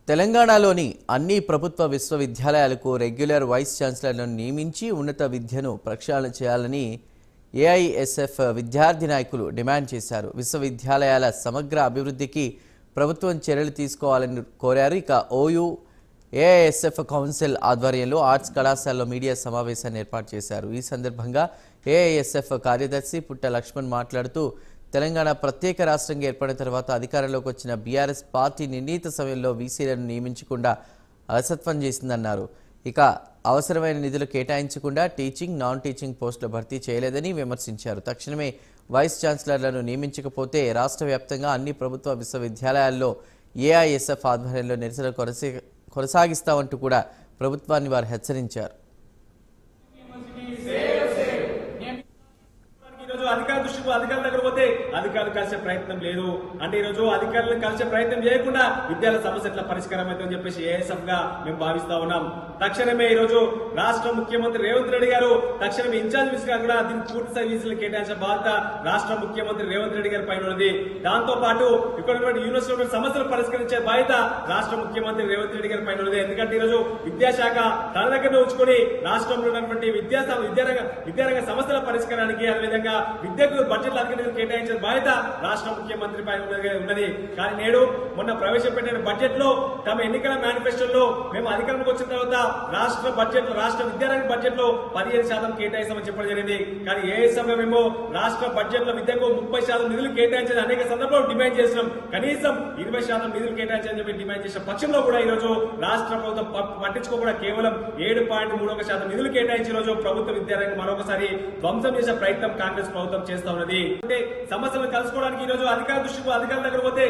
తెలంగాణలోని అన్ని ప్రభుత్వ విశ్వవిద్యాలయాలకు రెగ్యులర్ వైస్ ఛాన్సలర్లను నియమించి ఉన్నత విద్యను ప్రక్షాళన చేయాలని ఏఐఎస్ఎఫ్ విద్యార్థి నాయకులు డిమాండ్ చేశారు. విశ్వవిద్యాలయాల సమగ్ర అభివృద్ధికి ప్రభుత్వం చర్యలు తీసుకోవాలని కోరారు. ఇక ఓయూ ఏఐఎస్ఎఫ్ కౌన్సిల్ ఆధ్వర్యంలో ఆర్ట్స్ కళాశాలలో మీడియా సమావేశాన్ని ఏర్పాటు చేశారు. ఈ సందర్భంగా ఏఐఎస్ఎఫ్ కార్యదర్శి పుట్ట లక్ష్మణ్ మాట్లాడుతూ తెలంగాణ ప్రత్యేక రాష్ట్రంగా ఏర్పడిన తర్వాత అధికారంలోకి వచ్చిన బీఆర్ఎస్ పార్టీ నిర్ణీత సమయంలో వీసీలను నియమించకుండా అలసత్వం చేసిందన్నారు. ఇక అవసరమైన నిధులు కేటాయించకుండా టీచింగ్, నాన్ టీచింగ్ పోస్టుల భర్తీ చేయలేదని విమర్శించారు. తక్షణమే వైస్ ఛాన్సలర్లను నియమించకపోతే రాష్ట్ర వ్యాప్తంగా అన్ని ప్రభుత్వ విశ్వవిద్యాలయాల్లో ఏఐఎస్ఎఫ్ ఆధ్వర్యంలో నిరసన కొనసాగిస్తామంటూ కూడా ప్రభుత్వాన్ని వారు హెచ్చరించారు. అధికారుల దృష్టికి అధికారుల దగ్గర పోతే అధికారులు కలిసే ప్రయత్నం లేదు అంటే ఈ రోజు అధికారులను కలిసే ప్రయత్నం చేయకుండా విద్యార్థుల సమస్య ఎట్లా పరిష్కారం అవుతుందని చెప్పేసి ఏఎస్ఎఫ్ గా మేము భావిస్తా ఉన్నాం. తక్షణమే ఈ రోజు రాష్ట్ర ముఖ్యమంత్రి రేవంత్ రెడ్డి గారు తక్షణమే ఇన్ఛార్జ్ విసిగా కూడా దీనికి పూర్తి స్థాయి వీసులు కేటాయించిన బాధ్యత రాష్ట్ర ముఖ్యమంత్రి రేవంత్ రెడ్డి గారి పైన ఉన్నది. దాంతో పాటు ఇక్కడ యూనివర్సిటీ సమస్యలు పరిష్కరించే బాధ్యత రాష్ట్ర ముఖ్యమంత్రి రేవంత్ రెడ్డి గారి పైన ఉన్నది. ఎందుకంటే ఈ రోజు విద్యాశాఖ తన దగ్గర ఉంచుకొని రాష్ట్రంలో ఉన్నటువంటి విద్యారంగ సమస్యల పరిష్కారానికి అదేవిధంగా విద్యకు బడ్జెట్ అధికారులు కేటాయించిన బాధ్యత రాష్ట్ర ముఖ్యమంత్రి పైన ఉన్నది. కానీ నేడు మొన్న ప్రవేశపెట్టిన బడ్జెట్ లో తమ ఎన్నికల మేనిఫెస్టోలో మేము అధికారంలోకి వచ్చిన తర్వాత రాష్ట్ర బడ్జెట్ రాష్ట్ర విద్యారంగ బడ్జెట్ లో 15% కేటాయిస్తామని చెప్పడం జరిగింది. కానీ ఏఎస్ఎఫ్ మేము రాష్ట్ర బడ్జెట్ లో విద్యకు 30% నిధులు కేటాయించని అనేక సందర్భాలు డిమాండ్ చేసినాం. కనీసం 20% నిధులు కేటాయించని చెప్పి డిమాండ్ చేసిన పక్షంలో కూడా ఈ రోజు రాష్ట్ర ప్రభుత్వం పట్టించుకోకుండా కేవలం 7.31% నిధులు కేటాయించిన రోజు ప్రభుత్వ విద్యారంగం మరొకసారి ధ్వంసం చేసే ప్రయత్నం కాంగ్రెస్ ప్రభుత్వం చేస్తా ఉన్నది. అంటే సమస్యలను కలుసుకోవడానికి ఈ రోజు అధికారుల దృష్టికి అధికారుల దగ్గర పోతే